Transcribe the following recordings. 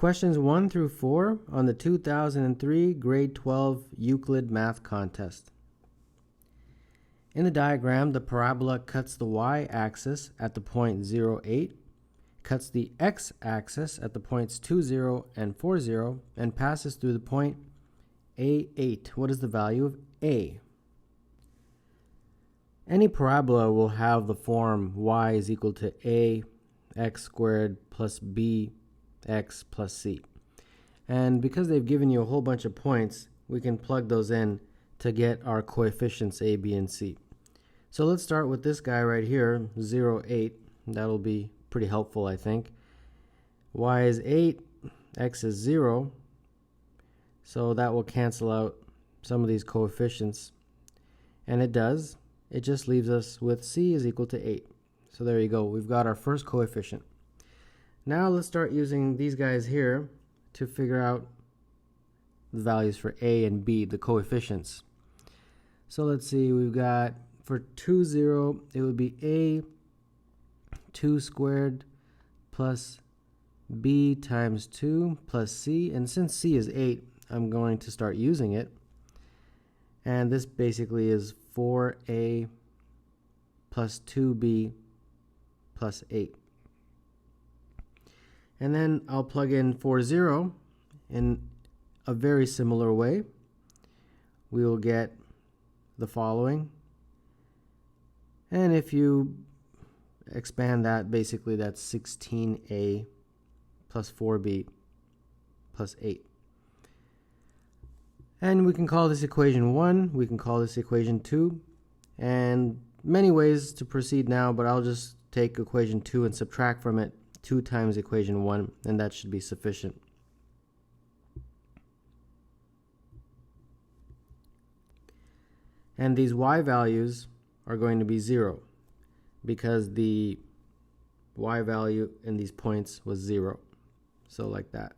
Questions 1 through 4 on the 2003 Grade 12 Euclid Math Contest. In the diagram, the parabola cuts the y-axis at the point 0, 8, cuts the x-axis at the points 2, 0, and 4, 0, and passes through the point A8. What is the value of A? Any parabola will have the form y is equal to ax squared plus bx plus c. And because they've given you a whole bunch of points, we can plug those in to get our coefficients a, b, and c. So let's start with this guy right here, 0, 8. That'll be pretty helpful, I think. Y is 8, x is 0. So that will cancel out some of these coefficients. And it does. It just leaves us with c is equal to 8. So there you go. We've got our first coefficient. Now let's start using these guys here to figure out the values for a and b, the coefficients. So let's see, we've got for 2, 0, it would be a 2 squared plus b times 2 plus c. And since c is 8, I'm going to start using it. And this basically is 4a plus 2b plus 8. And then I'll plug in 4, 0 in a very similar way. We will get the following. And if you expand that, basically that's 16a plus 4b plus 8. And we can call this equation 1, we can call this equation 2, and many ways to proceed now, but I'll just take equation 2 and subtract from it 2 times equation 1, and that should be sufficient. And these y values are going to be 0, because the y value in these points was 0. So like that.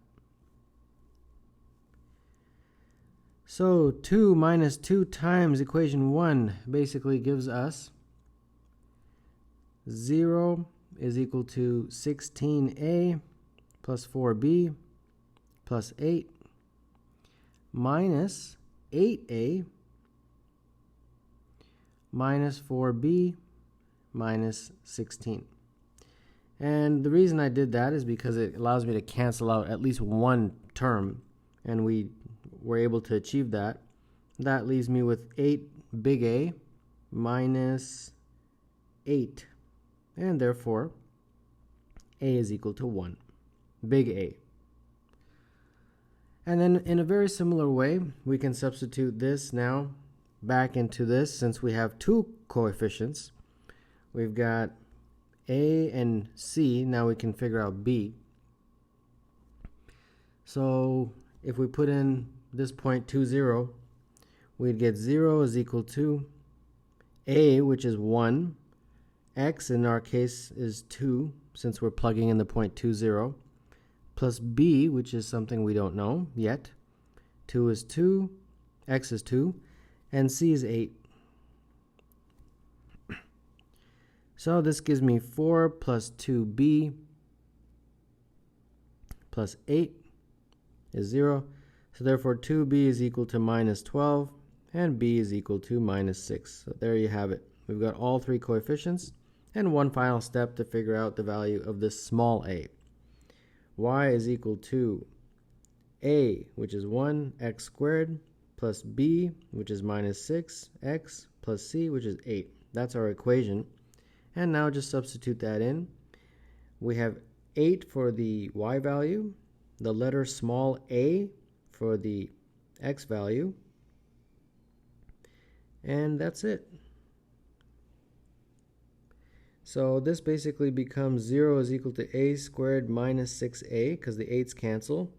So 2 minus 2 times equation 1 basically gives us 0 is equal to 16a plus 4b plus 8 minus 8a minus 4b minus 16. And the reason I did that is because it allows me to cancel out at least one term, and we were able to achieve that. That leaves me with 8 big A minus 8, and therefore A is equal to 1, big A. And then in a very similar way, we can substitute this now back into this. Since we have two coefficients, we've got A and C. Now we can figure out B. So if we put in this point 2, 0, we'd get 0 is equal to A, which is 1, x in our case is 2, since we're plugging in the point 2, 0, plus b, which is something we don't know yet. 2 is 2, x is 2, and c is 8. So this gives me 4 plus 2b plus 8 is 0. So therefore 2b is equal to minus 12, and b is equal to minus 6. So there you have it. We've got all three coefficients, and one final step to figure out the value of this small a. Y is equal to a, which is 1, x squared, plus b, which is minus 6, x, plus c, which is 8. That's our equation. And now just substitute that in. We have 8 for the y value, the letter small a for the x value, and that's it. So this basically becomes 0 is equal to a squared minus 6a, because the 8's cancel.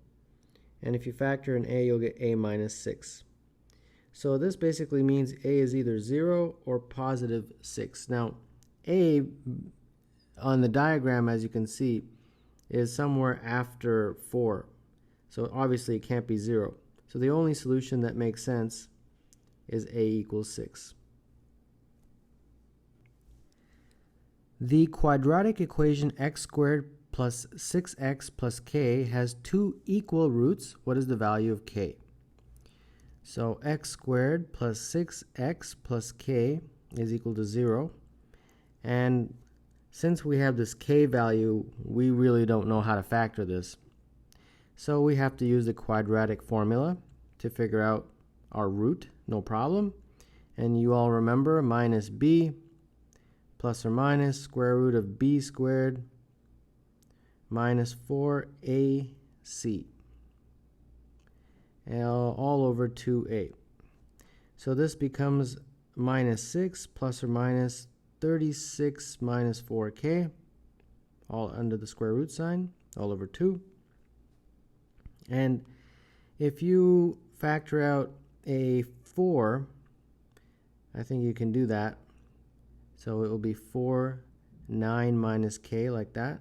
And if you factor in a, you'll get a minus 6. So this basically means a is either 0 or positive 6. Now, a on the diagram, as you can see, is somewhere after 4. So obviously it can't be 0. So the only solution that makes sense is a equals 6. The quadratic equation x squared plus 6x plus k has two equal roots, what is the value of k? So x squared plus 6x plus k is equal to 0. And since we have this k value, we really don't know how to factor this. So we have to use the quadratic formula to figure out our root, no problem. And you all remember minus b plus or minus square root of b squared minus 4ac all over 2a. So this becomes minus 6 plus or minus 36 minus 4k, all under the square root sign, all over 2. And if you factor out a 4, I think you can do that. So it will be 9 minus k, like that,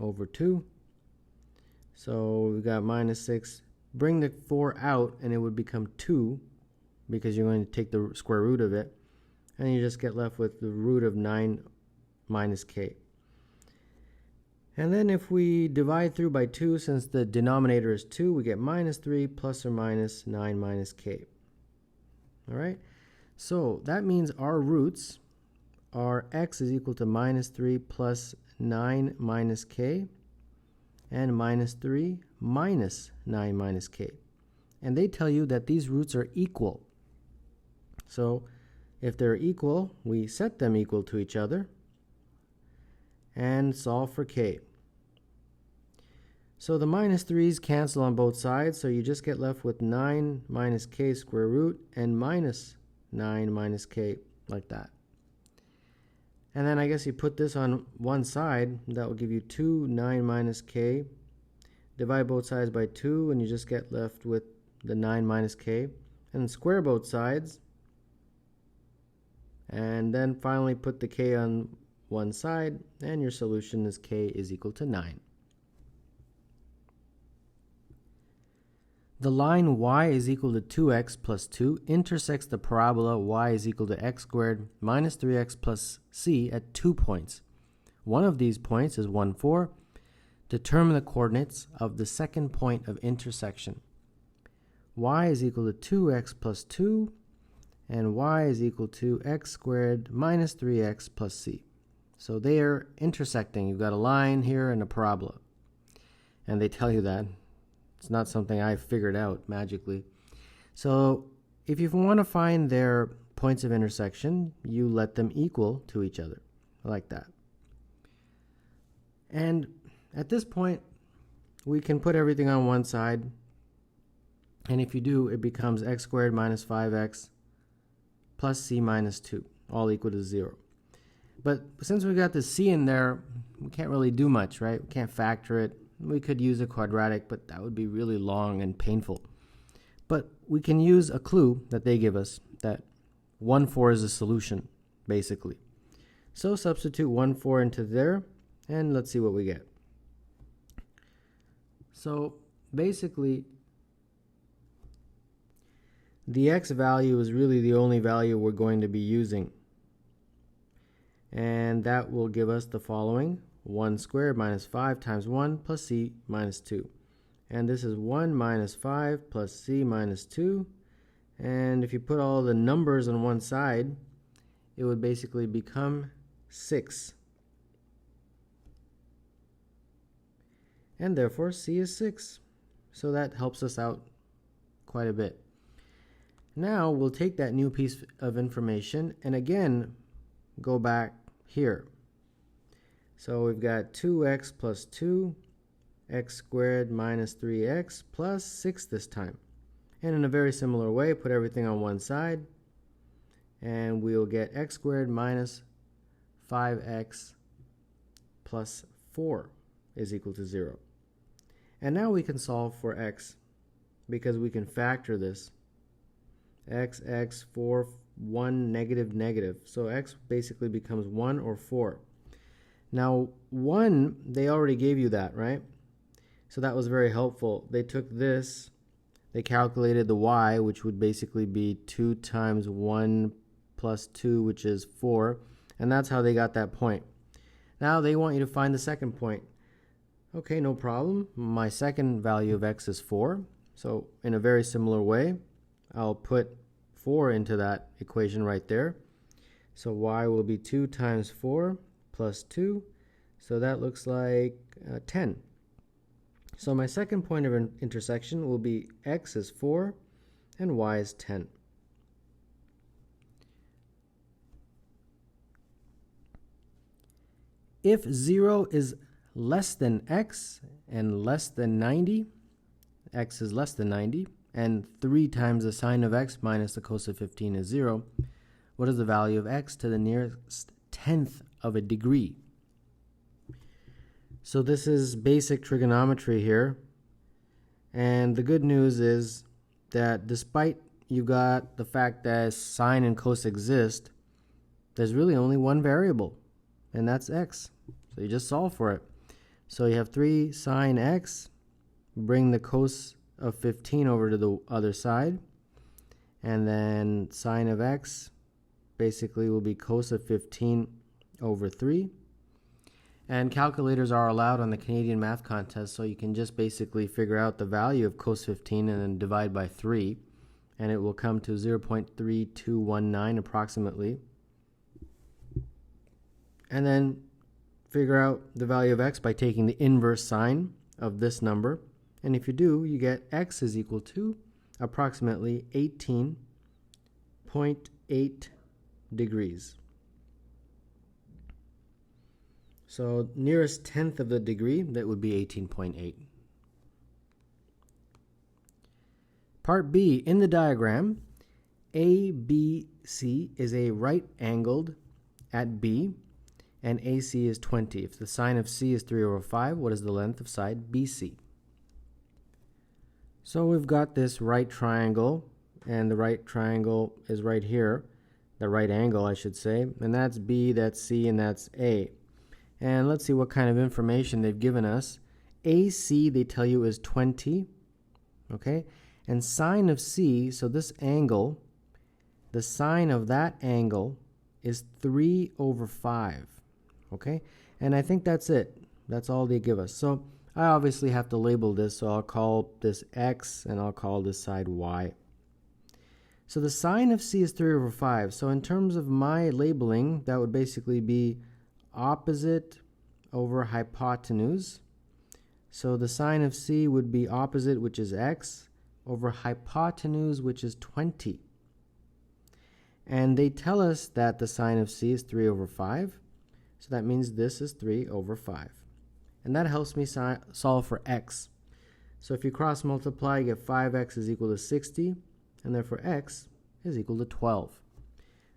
over 2. So we've got minus 6. Bring the 4 out and it would become 2 because you're going to take the square root of it. And you just get left with the root of 9 minus k. And then if we divide through by 2, since the denominator is 2, we get minus 3 plus or minus 9 minus k. All right? So that means our roots are x is equal to minus 3 plus 9 minus k and minus 3 minus 9 minus k. And they tell you that these roots are equal. So if they're equal, we set them equal to each other and solve for k. So the minus 3's cancel on both sides, so you just get left with 9 minus k square root and minus 9 minus k, like that. And then I guess you put this on one side, that will give you 2 9 minus k. Divide both sides by 2 and you just get left with the 9 minus k. And square both sides. And then finally put the k on one side, and your solution is k is equal to 9. The line y is equal to 2x plus 2 intersects the parabola y is equal to x squared minus 3x plus c at 2 points. One of these points is 1, 4. Determine the coordinates of the second point of intersection. Y is equal to 2x plus 2, and y is equal to x squared minus 3x plus c. So they are intersecting. You've got a line here and a parabola. And they tell you that. It's not something I figured out magically. So if you want to find their points of intersection, you let them equal to each other, like that. And at this point, we can put everything on one side. And if you do, it becomes x squared minus 5x plus c minus 2, all equal to 0. But since we got the c in there, we can't really do much, right? We can't factor it. We could use a quadratic, but that would be really long and painful. But we can use a clue that they give us, that 1, 4 is a solution, basically. So substitute 1, 4 into there, and let's see what we get. So basically, the x value is really the only value we're going to be using. And that will give us the following: 1 squared minus 5 times 1 plus c minus 2. And this is 1 minus 5 plus c minus 2. And if you put all the numbers on one side, it would basically become 6. And therefore c is 6. So that helps us out quite a bit. Now we'll take that new piece of information and again go back here. So we've got 2x plus 2, x squared minus 3x plus 6 this time. And in a very similar way, put everything on one side, and we'll get x squared minus 5x plus 4 is equal to 0. And now we can solve for x, because we can factor this. X, 4, 1, negative, negative. So x basically becomes 1 or 4. Now 1, they already gave you that, right? So that was very helpful. They took this, they calculated the y, which would basically be 2 times 1 plus 2, which is 4. And that's how they got that point. Now they want you to find the second point. Okay, no problem. My second value of x is 4. So in a very similar way, I'll put 4 into that equation right there. So y will be 2 times 4 plus 2. So that looks like 10. So my second point of intersection will be x is 4 and y is 10. If 0 is less than x and less than 90, x is less than 90, and 3 times the sine of x minus the cos of 15 is 0, what is the value of x to the nearest tenth of a degree? So this is basic trigonometry here, and the good news is that despite you got the fact that sine and cos exist, there's really only one variable, and that's x. So you just solve for it. So you have 3 sine x, bring the cos of 15 over to the other side, and then sine of x basically will be cos of 15 over 3. And calculators are allowed on the Canadian Math Contest, so you can just basically figure out the value of cos 15 and then divide by 3, and it will come to 0.3219 approximately. And then figure out the value of x by taking the inverse sine of this number. And if you do, you get x is equal to approximately 18.8 degrees. So nearest tenth of the degree, that would be 18.8. Part B, in the diagram, ABC is a right angled at B, and AC is 20. If the sine of C is 3 over 5, what is the length of side BC? So we've got this right triangle, and the right triangle is right here, the right angle I should say, and that's B, that's C, and that's A. And let's see what kind of information they've given us. AC, they tell you, is 20, okay? And sine of C, so this angle, the sine of that angle is 3 over 5, okay? And I think that's it. That's all they give us. So I obviously have to label this, so I'll call this X, and I'll call this side Y. So the sine of C is 3 over 5. So in terms of my labeling, that would basically be opposite over hypotenuse. So the sine of C would be opposite, which is x, over hypotenuse, which is 20. And they tell us that the sine of C is 3 over 5. So that means this is 3 over 5. And that helps me solve for x. So if you cross multiply, you get 5x is equal to 60, and therefore x is equal to 12.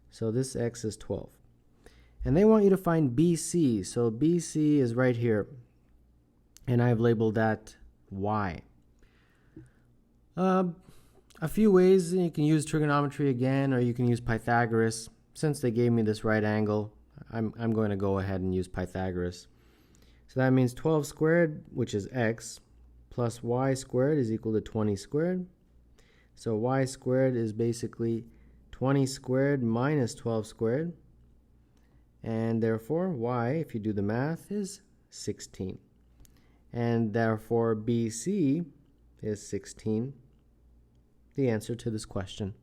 So this x is 12. And they want you to find BC. So BC is right here. And I've labeled that Y. A few ways you can use trigonometry again, or you can use Pythagoras. Since they gave me this right angle, I'm going to go ahead and use Pythagoras. So that means 12 squared, which is x, plus y squared is equal to 20 squared. So y squared is basically 20 squared minus 12 squared. And therefore, y, if you do the math, is 16. And therefore, BC is 16, the answer to this question.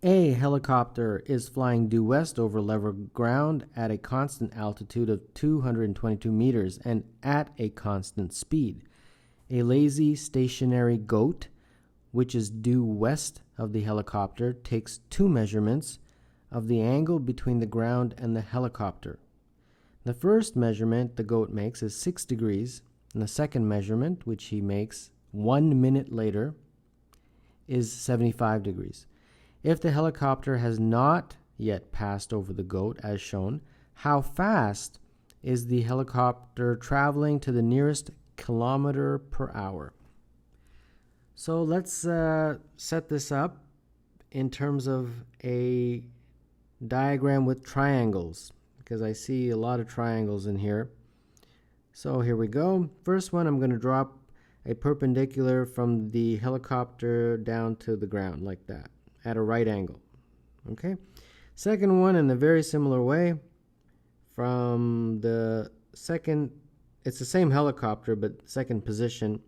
A helicopter is flying due west over level ground at a constant altitude of 222 meters and at a constant speed. A lazy stationary goat, which is due west of the helicopter, takes 2 measurements of the angle between the ground and the helicopter. The first measurement the goat makes is 6 degrees, and the second measurement, which he makes 1 minute later, is 75 degrees. If the helicopter has not yet passed over the goat, as shown, how fast is the helicopter traveling to the nearest kilometer per hour? So let's set this up in terms of a diagram with triangles, because I see a lot of triangles in here. So here we go. First one, I'm going to drop a perpendicular from the helicopter down to the ground like that at a right angle. Okay. Second one in a very similar way. From the second, it's the same helicopter, but second position.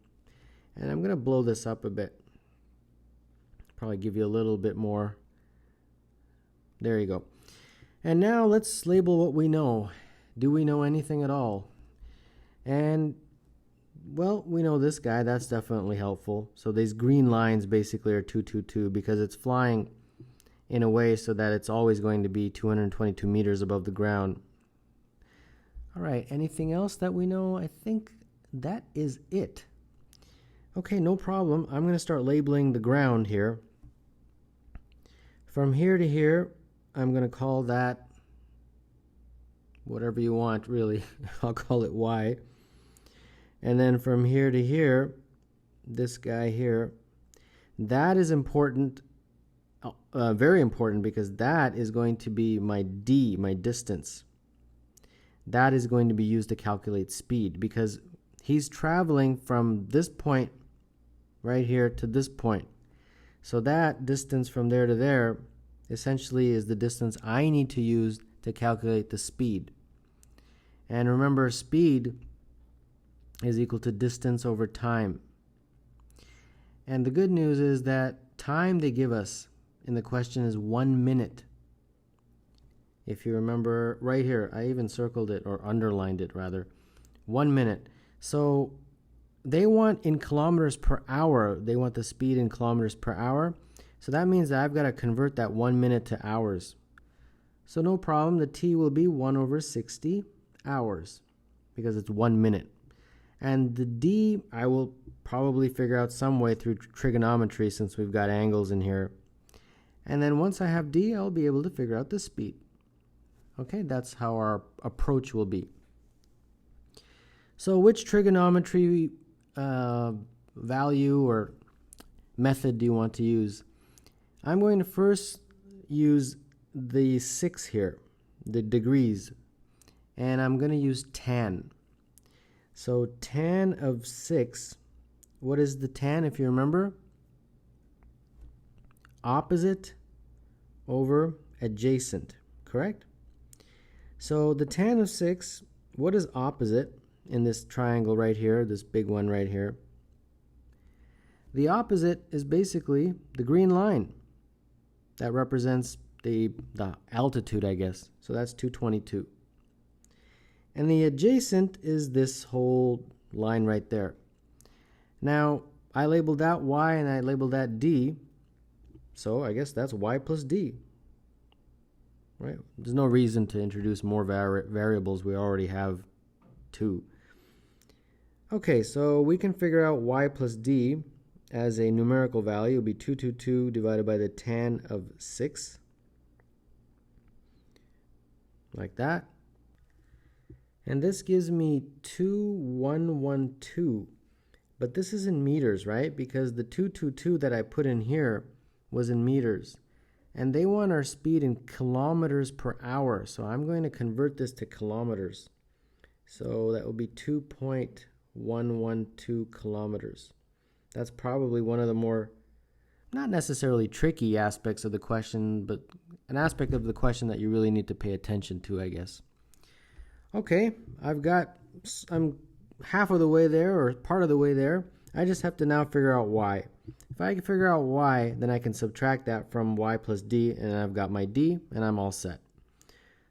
And I'm going to blow this up a bit. Probably give you a little bit more. There you go. And now let's label what we know. Do we know anything at all? And, well, we know this guy. That's definitely helpful. So these green lines basically are 222 because it's flying in a way so that it's always going to be 222 meters above the ground. All right, anything else that we know? I think that is it. Okay, no problem. I'm going to start labeling the ground here. From here to here, I'm going to call that whatever you want, really. I'll call it Y. And then from here to here, this guy here, that is important, very important, because that is going to be my D, my distance. That is going to be used to calculate speed because he's traveling from this point right here to this point. So that distance from there to there essentially is the distance I need to use to calculate the speed. And remember, speed is equal to distance over time. And the good news is that time they give us in the question is 1 minute. If you remember right here, I even circled it or underlined it rather. 1 minute. So they want in kilometers per hour. They want the speed in kilometers per hour. So that means that I've got to convert that 1 minute to hours. So no problem. The T will be 1 over 60 hours because it's 1 minute. And the D, I will probably figure out some way through trigonometry since we've got angles in here. And then once I have D, I'll be able to figure out the speed. Okay, that's how our approach will be. So which trigonometry value or method do you want to use? I'm going to first use the 6 here, the degrees, and I'm going to use tan. So tan of 6, what is the tan if you remember? Opposite over adjacent, correct? So the tan of 6, what is opposite in this triangle right here, this big one right here? The opposite is basically the green line. That represents the altitude, I guess. So that's 222. And the adjacent is this whole line right there. Now, I labeled that Y and I labeled that D. So I guess that's Y plus D. Right? There's no reason to introduce more variables. We already have 2. Okay, so we can figure out Y plus D as a numerical value. It will be 222 divided by the tan of 6. Like that. And this gives me 2112. But this is in meters, right? Because the 222 that I put in here was in meters. And they want our speed in kilometers per hour. So I'm going to convert this to kilometers. So that will be 2.112 kilometers. That's probably one of the more, not necessarily tricky aspects of the question, but an aspect of the question that you really need to pay attention to, I guess. Okay, I'm half of the way there, or part of the way there. I just have to now figure out Y. If I can figure out Y, then I can subtract that from Y plus D, and I've got my D, and I'm all set.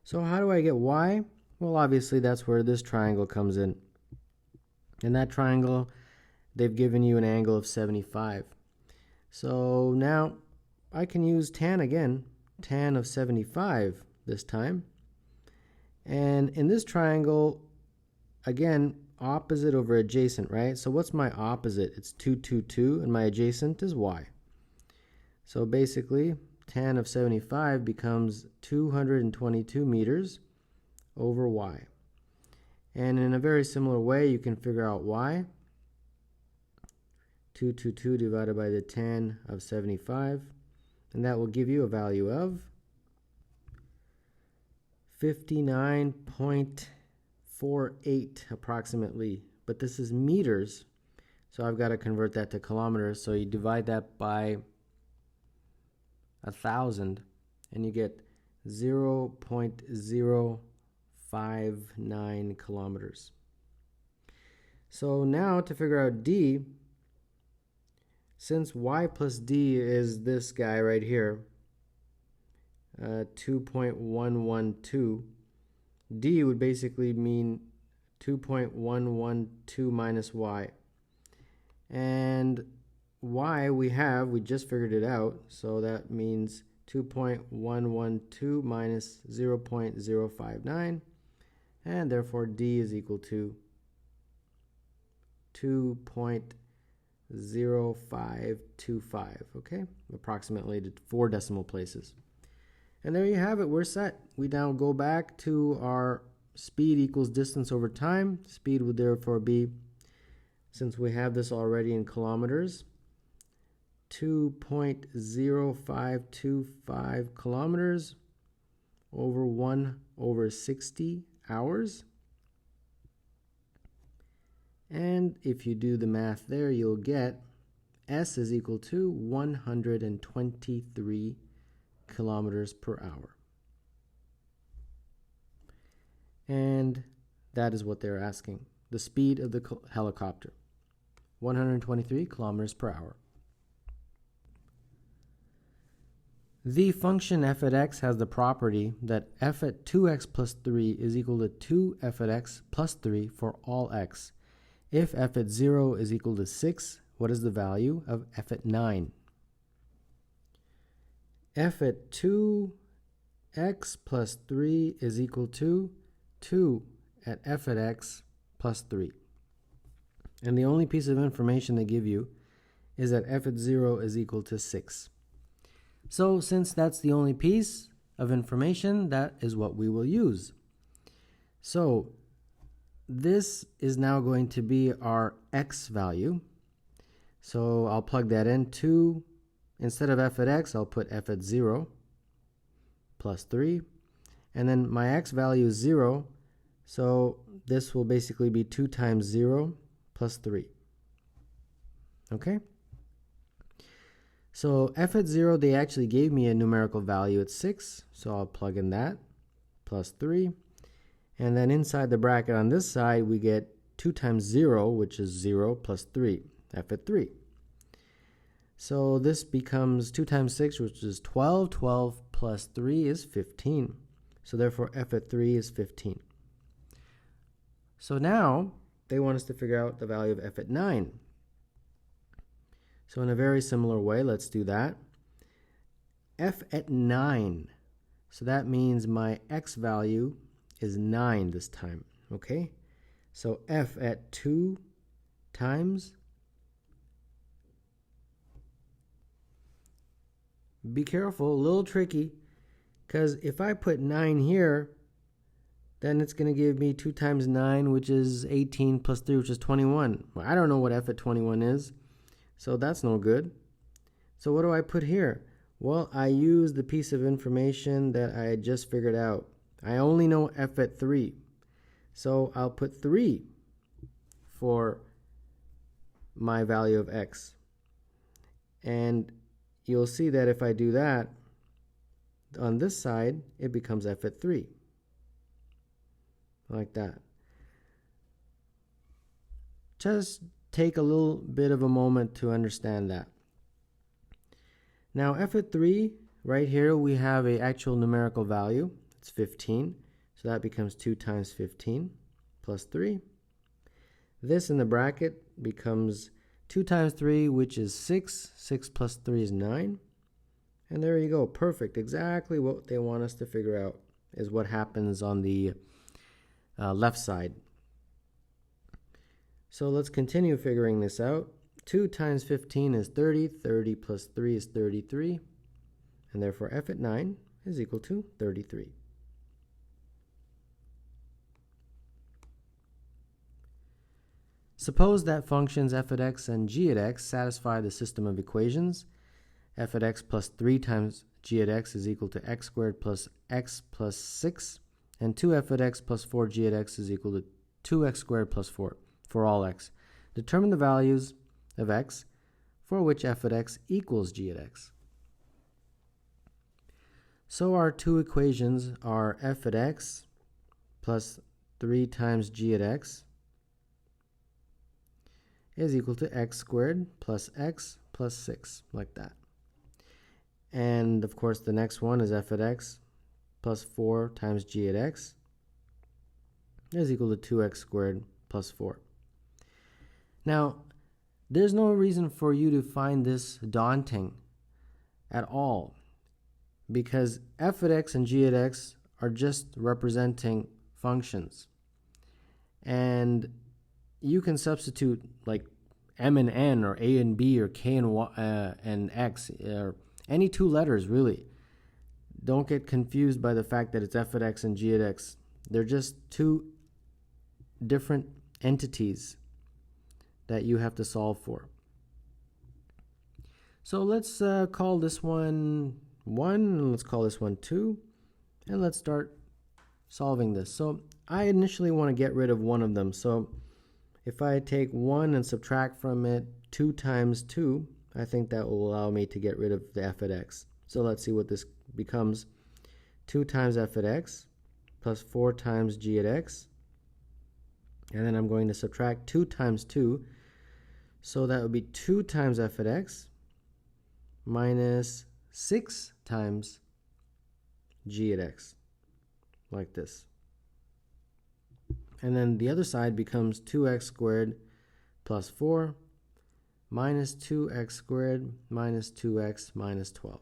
So how do I get Y? Well, obviously that's where this triangle comes in. In that triangle, they've given you an angle of 75. So now I can use tan again, tan of 75 this time. And in this triangle, again, opposite over adjacent, right? So what's my opposite? It's 222, and my adjacent is Y. So basically, tan of 75 becomes 222 meters over Y. And in a very similar way, you can figure out Y. 222 divided by the tan of 75, and that will give you a value of 59.48 approximately, but this is meters, so I've got to convert that to kilometers. So you divide that by 1,000 and you get 0.059 kilometers. So now to figure out d, since y plus d is this guy right here, 2.112, d would basically mean 2.112 minus y. And y we just figured it out, so that means 2.112 minus 0.059, and therefore d is equal to 2.0525, okay? Approximately to 4 decimal places. And there you have it, we're set. We now go back to our speed equals distance over time. Speed would therefore be, since we have this already in kilometers, 2.0525 kilometers over 1/60 hours. And if you do the math there, you'll get S is equal to 123 kilometers per hour. And that is what they're asking. The speed of the helicopter, 123 kilometers per hour. The function f at x has the property that f at 2x plus 3 is equal to 2f at x plus 3 for all x. If f at 0 is equal to 6, what is the value of f at 9? F at 2x plus 3 is equal to 2 at f at x plus 3. And the only piece of information they give you is that f at 0 is equal to 6. So since that's the only piece of information, that is what we will use. So this is now going to be our x value. So I'll plug that in. 2, instead of f at x, I'll put f at 0 plus 3. And then my x value is 0. So this will basically be 2 times 0 plus 3. Okay? So f at 0, they actually gave me a numerical value at 6. So I'll plug in that, plus 3. And then inside the bracket on this side, we get 2 times 0, which is 0 plus 3, f at 3. So this becomes 2 times 6, which is 12. 12 plus 3 is 15. So therefore, f at 3 is 15. So now, they want us to figure out the value of f at 9. So in a very similar way, let's do that. F at 9. So that means my x value is 9 this time, okay? So f at 2 times, be careful, a little tricky, because if I put 9 here, then it's going to give me 2 times 9, which is 18, plus 3, which is 21. Well, I don't know what f at 21 is, so that's no good. So what do I put here? Well, I use the piece of information that I had just figured out. I only know f at 3. So I'll put 3 for my value of x. And you'll see that if I do that, on this side, it becomes f at 3. Like that. Just take a little bit of a moment to understand that. Now f at 3, right here we have an actual numerical value. It's 15. So that becomes 2 times 15 plus 3. This in the bracket becomes 2 times 3, which is 6. 6 plus 3 is 9. And there you go. Perfect. Exactly what they want us to figure out is what happens on the left side. So let's continue figuring this out. 2 times 15 is 30. 30 plus 3 is 33. And therefore f at 9 is equal to 33. Suppose that functions f at x and g at x satisfy the system of equations. F at x plus 3 times g at x is equal to x squared plus x plus 6. And 2f at x plus 4g at x is equal to 2x squared plus 4 for all x. Determine the values of x for which f at x equals g at x. So our two equations are f at x plus 3 times g at x is equal to x squared plus x plus 6, like that. And of course the next one is f at x plus 4 times g at x is equal to 2x squared plus 4. Now, there's no reason for you to find this daunting at all, because f at x and g at x are just representing functions. And you can substitute like m and n, or a and b, or k and y, and x, or any two letters really. Don't get confused by the fact that it's f at x and g at x. They're just two different entities that you have to solve for. So let's call this one 1, and let's call this one 2, and let's start solving this. So I initially want to get rid of one of them. So if I take 1 and subtract from it 2 times 2, I think that will allow me to get rid of the f at x. So let's see what this becomes. 2 times f at x plus 4 times g at x. And then I'm going to subtract 2 times 2. So that would be 2 times f at x minus 6 times g at x, like this. And then the other side becomes 2x squared plus 4 minus 2x squared minus 2x minus 12.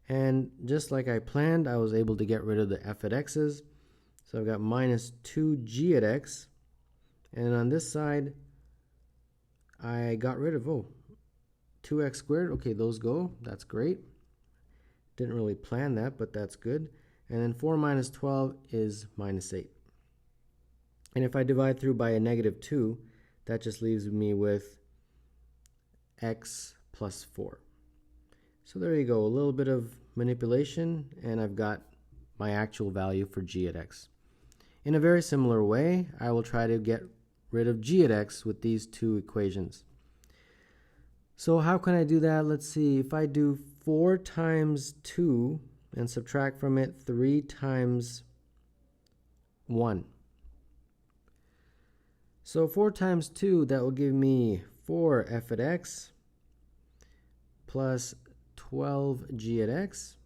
And just like I planned, I was able to get rid of the f at x's. So I've got minus 2g at x. And on this side, I got rid of, 2x squared. Okay, those go. That's great. Didn't really plan that, but that's good. And then 4 minus 12 is minus 8. And if I divide through by a negative 2, that just leaves me with x plus 4. So there you go, a little bit of manipulation, and I've got my actual value for g at x. In a very similar way, I will try to get rid of g at x with these two equations. So how can I do that? Let's see, if I do 4 times 2 and subtract from it 3 times 1. So 4 times 2, that will give me 4 f at x plus 12 g at x.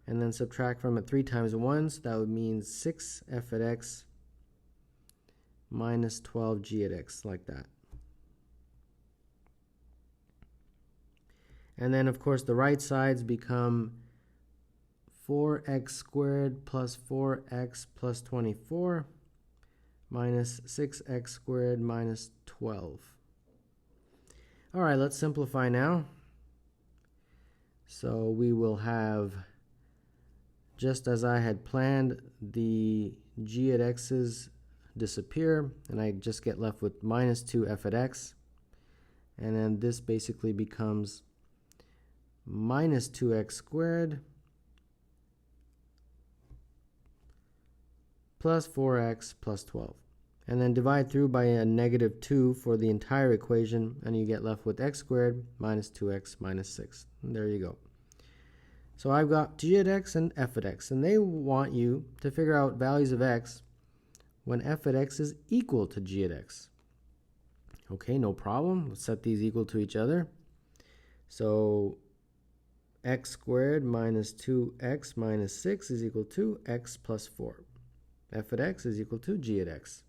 And then subtract from it 3 times 1, so that would mean 6 f at x minus 12 g at x, like that. And then, of course, the right sides become 4x squared plus 4x plus 24 minus 6x squared minus 12. All right, let's simplify now. So we will have, just as I had planned, the g at x's disappear, and I just get left with minus 2 f at x. And then this basically becomes minus 2x squared plus 4x plus 12. And then divide through by a negative 2 for the entire equation, and you get left with x squared minus 2x minus 6. And there you go. So I've got g at x and f at x, and they want you to figure out values of x when f at x is equal to g at x. Okay, no problem. Let's set these equal to each other. So x squared minus 2x minus 6 is equal to x plus 4. F at x is equal to g at x.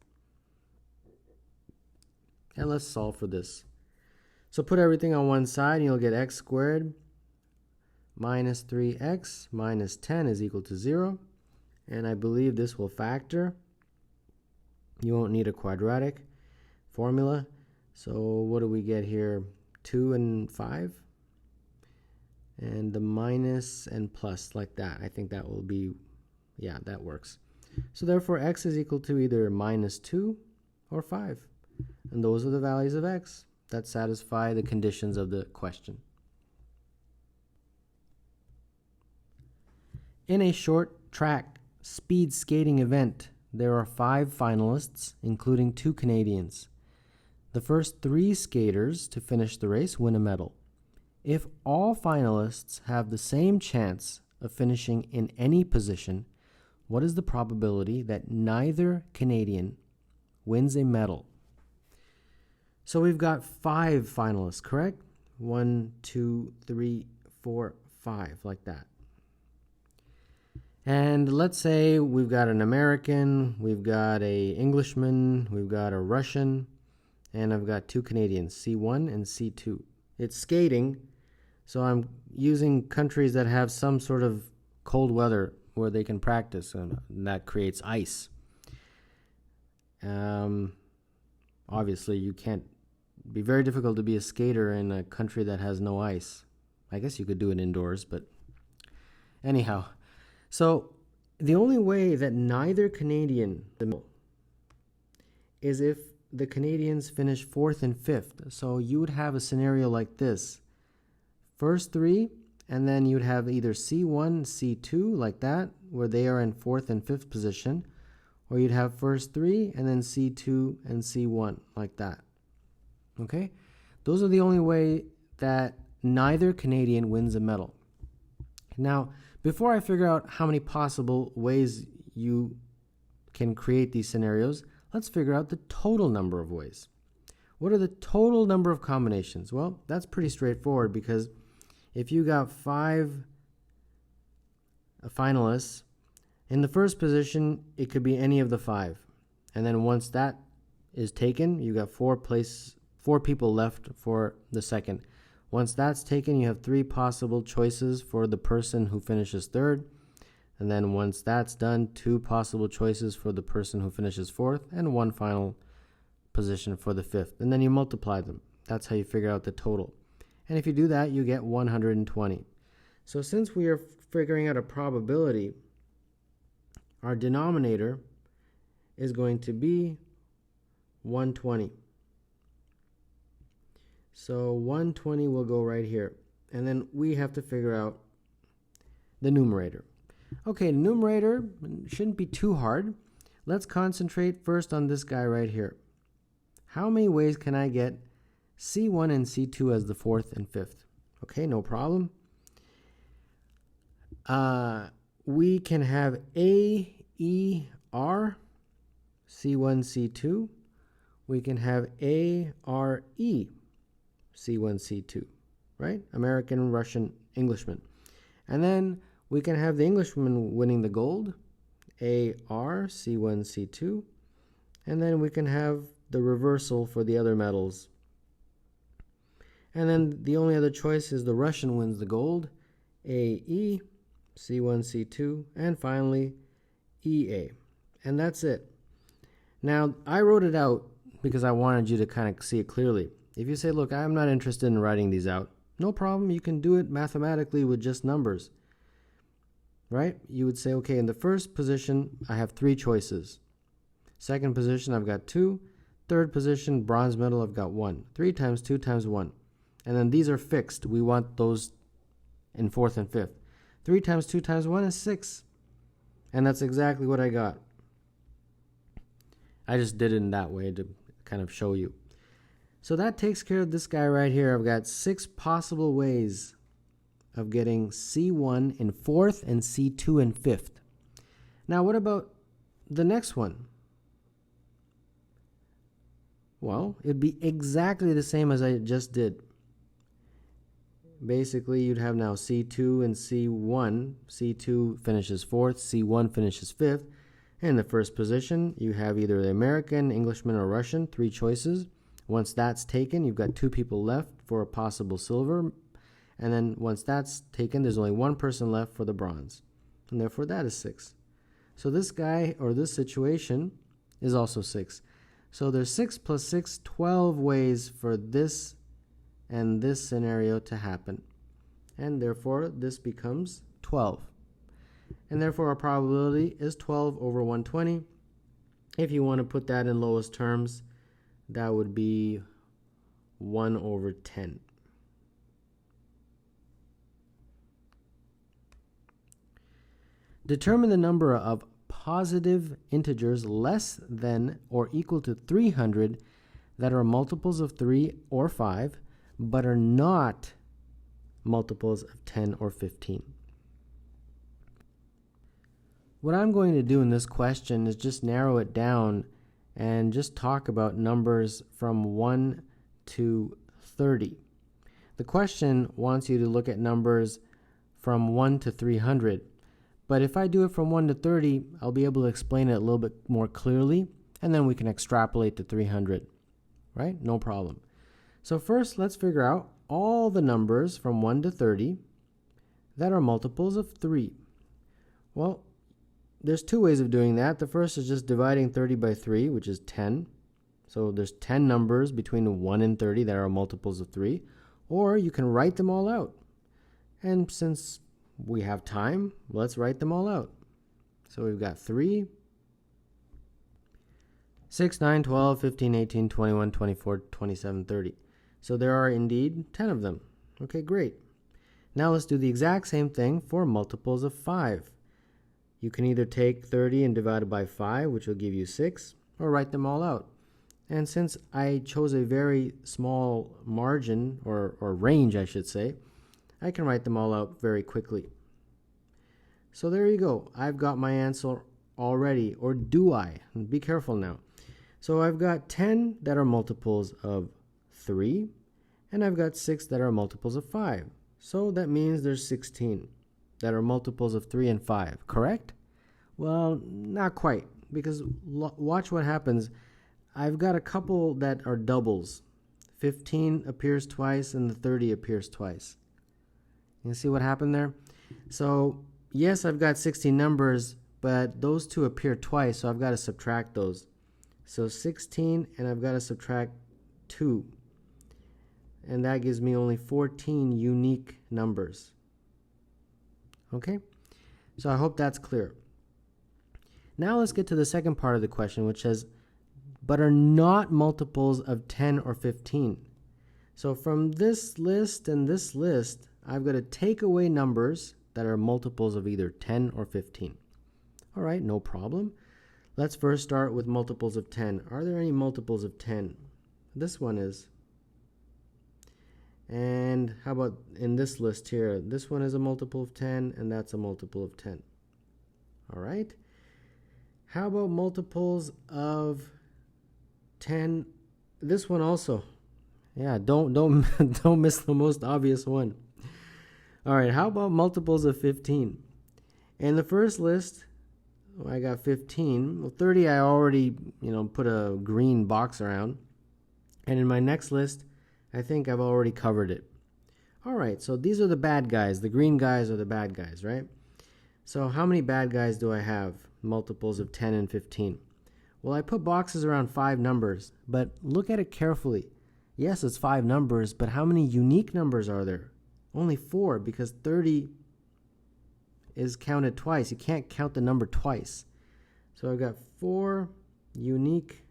And let's solve for this. So put everything on one side, and you'll get x squared minus 3x minus 10 is equal to 0. And I believe this will factor. You won't need a quadratic formula. So what do we get here? 2 and 5. And the minus and plus, like that. I think that will be, yeah, that works. So therefore x is equal to either minus 2 or 5. And those are the values of x that satisfy the conditions of the question. In a short track speed skating event, there are 5 finalists, including 2 Canadians. The first 3 skaters to finish the race win a medal. If all finalists have the same chance of finishing in any position, what is the probability that neither Canadian wins a medal? So we've got 5 finalists, correct? 1, 2, 3, 4, 5, like that. And let's say we've got an American, we've got a Englishman, we've got a Russian, and I've got 2 Canadians, C1 and C2. It's skating, so I'm using countries that have some sort of cold weather where they can practice, and that creates ice. Obviously, you can't be very difficult to be a skater in a country that has no ice. I guess you could do it indoors, but anyhow. So the only way that neither Canadian is if the Canadians finish 4th and 5th. So you would have a scenario like this. First 3, and then you'd have either C1, C2, like that, where they are in 4th and 5th position, or you'd have first 3, and then C2 and C1, like that. Okay? Those are the only way that neither Canadian wins a medal. Now, before I figure out how many possible ways you can create these scenarios, let's figure out the total number of ways. What are the total number of combinations? Well, that's pretty straightforward, because if you got 5 finalists, in the first position, it could be any of the 5. And then once that is taken, you got 4 people left for the second. Once that's taken, you have 3 possible choices for the person who finishes 3rd. And then once that's done, 2 possible choices for the person who finishes 4th, and 1 final position for the 5th. And then you multiply them. That's how you figure out the total. And if you do that, you get 120. So since we are figuring out a probability, our denominator is going to be 120. So 120 will go right here. And then we have to figure out the numerator. Okay, numerator shouldn't be too hard. Let's concentrate first on this guy right here. How many ways can I get C1 and C2 as the 4th and 5th? Okay, no problem. We can have A, E, R, C1, C2. We can have A, R, E, C1, C2, right? American, Russian, Englishman. And then we can have the Englishman winning the gold, A, R, C1, C2. And then we can have the reversal for the other medals. And then the only other choice is the Russian wins the gold, A, E, C1, C2, and finally EA. And that's it. Now, I wrote it out because I wanted you to kind of see it clearly. If you say, look, I'm not interested in writing these out, no problem. You can do it mathematically with just numbers, right? You would say, okay, in the first position, I have 3 choices. Second position, I've got 2. Third position, bronze medal, I've got 1. 3 times 2 times 1. And then these are fixed. We want those in 4th and 5th. 3 times 2 times 1 is 6. And that's exactly what I got. I just did it in that way to kind of show you. So that takes care of this guy right here. I've got 6 possible ways of getting C1 in 4th and C2 in 5th. Now, what about the next one? Well, it'd be exactly the same as I just did. Basically, you'd have now C2 and C1. C2 finishes 4th, C1 finishes 5th. In the first position, you have either the American, Englishman, or Russian, 3 choices. Once that's taken, you've got 2 people left for a possible silver. And then once that's taken, there's only 1 person left for the bronze. And therefore, that is 6. So this guy, or this situation, is also 6. So there's 6 plus 6, 12 ways for this and this scenario to happen. And therefore, this becomes 12. And therefore, our probability is 12 over 120. If you want to put that in lowest terms, that would be 1 over 10. Determine the number of positive integers less than or equal to 300 that are multiples of 3 or 5, but are not multiples of 10 or 15. What I'm going to do in this question is just narrow it down and just talk about numbers from 1 to 30. The question wants you to look at numbers from 1 to 300. But if I do it from 1 to 30, I'll be able to explain it a little bit more clearly, and then we can extrapolate to 300, right? No problem. So first, let's figure out all the numbers from 1 to 30 that are multiples of 3. Well, there's two ways of doing that. The first is just dividing 30 by 3, which is 10. So there's 10 numbers between 1 and 30 that are multiples of 3. Or you can write them all out. And since we have time, let's write them all out. So we've got 3, 6, 9, 12, 15, 18, 21, 24, 27, 30. So there are indeed 10 of them. Okay, great. Now let's do the exact same thing for multiples of 5. You can either take 30 and divide it by 5, which will give you 6, or write them all out. And since I chose a very small margin, or range I should say, I can write them all out very quickly. So there you go. I've got my answer already, or do I? Be careful now. So I've got 10 that are multiples of 3, and I've got 6 that are multiples of 5. So that means there's 16 that are multiples of 3 and 5, correct? Well, not quite, because watch what happens. I've got a couple that are doubles. 15 appears twice, and the 30 appears twice. You see what happened there? So, yes, I've got 16 numbers, but those two appear twice, so I've got to subtract those. So 16, and I've got to subtract 2. And that gives me only 14 unique numbers. Okay? So I hope that's clear. Now let's get to the second part of the question, which says, but are not multiples of 10 or 15. So from this list and this list, I've got to take away numbers that are multiples of either 10 or 15. All right, no problem. Let's first start with multiples of 10. Are there any multiples of 10? This one is. And how about in this list here? This one is a multiple of 10, and that's a multiple of 10. All right. How about multiples of 10? This one also. Yeah, don't miss the most obvious one. All right, how about multiples of 15? In the first list, I got 15. Well, 30 I already, put a green box around. And in my next list, I think I've already covered it. All right, so these are the bad guys. The green guys are the bad guys, right? So how many bad guys do I have? Multiples of 10 and 15. Well, I put boxes around 5 numbers, but look at it carefully. Yes, it's 5 numbers, but how many unique numbers are there? Only 4, because 30 is counted twice. You can't count the number twice. So I've got 4 unique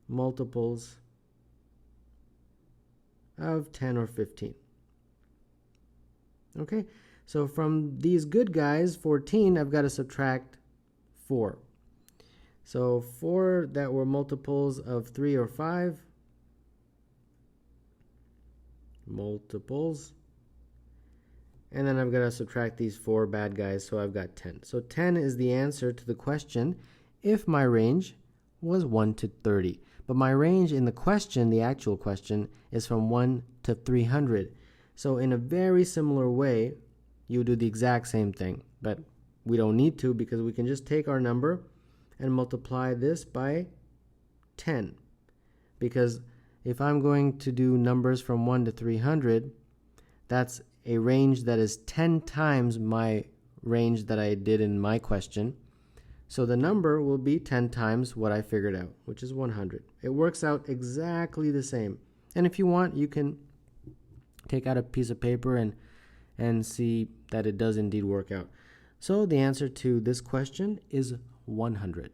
multiples of 10 or 15. Okay, so from these good guys, 14, I've got to subtract 4. So 4 that were multiples of 3 or 5, multiples, and then I've got to subtract these 4 bad guys, so I've got 10. So 10 is the answer to the question if my range was 1 to 30. But my range in the question, the actual question, is from 1 to 300. So in a very similar way, you do the exact same thing. But we don't need to, because we can just take our number and multiply this by 10. Because if I'm going to do numbers from 1 to 300, that's a range that is 10 times my range that I did in my question. So the number will be 10 times what I figured out, which is 100. It works out exactly the same. And if you want, you can take out a piece of paper and see that it does indeed work out. So the answer to this question is 100.